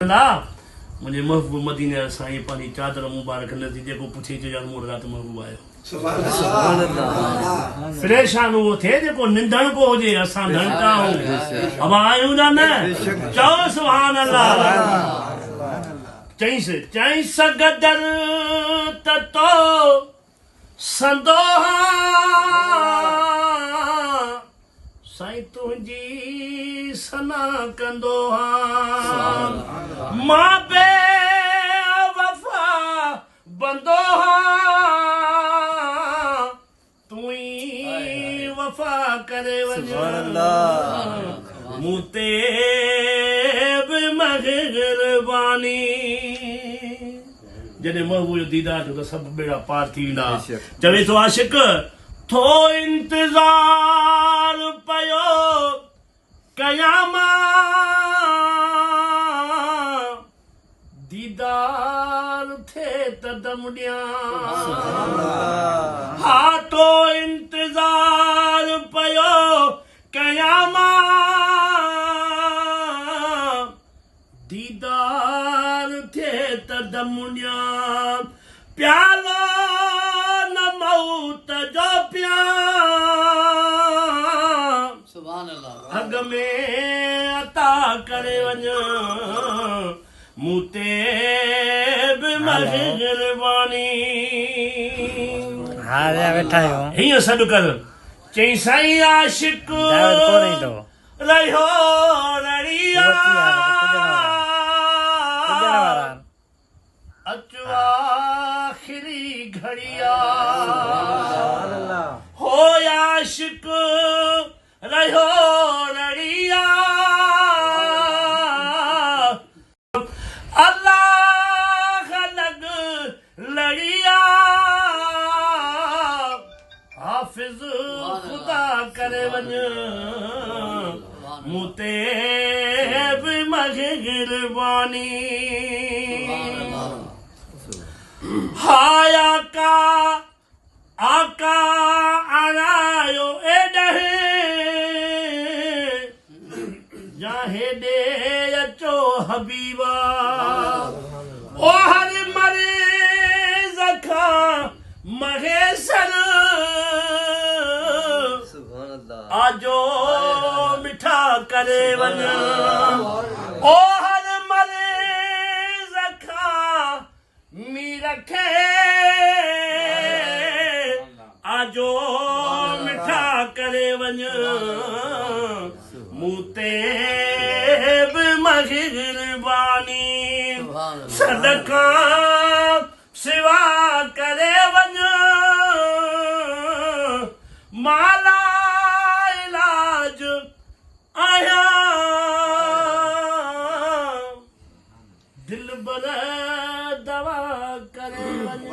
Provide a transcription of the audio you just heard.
मुझे महबूब मदीने साईं पानी चादर मुबारक नज़ी जेको पुछे जो यार मोड़ रात महबूब आयो सुभान अल्लाह परेशान हो थे जेको निंदण को हो जे असा धनता हो अब आयूं ना न चओ सुभान अल्लाह चई सगदर ततो संदोहा साईं तुंहिंजी सना कंदो मां बे वफा बंदो तू ही वफा करे मूं ते बि महिरबानी जॾहिं महबूब जो दीदार थियो त सभु बेड़ा पार थी वेंदा चवे थो आशिक थो इंतज़ार पयो कयामा दीदार थे तदम ॾियां हा तो इंतज़ार पयो कयामा दीदार थे तदम ॾियां प्यालो न मौत जो पिया अग में अता करे वञ मूं ते बि महिरबानी हीअं सॾु कर चई साईं आशिक रहियो रड़िया अचु आखिरी घड़िया हो आशिक रहियो रड़िया अल्लाह लग लड़िया हाफिज खुदा करे वञ मूं ते बि महिरबानी हाया का आका आरायो एॾे या हेॾे अचो हबीबा ओ हर मरीज़ खां महेसर आजो मिठा करे वञ ओ हर मरीज़ खां मी रखे आजो मिठा करे वञ मूं ते बि महिरबानी सदका सिवा करे वञ माला इलाज आहियां दिल बर दवा करे वञ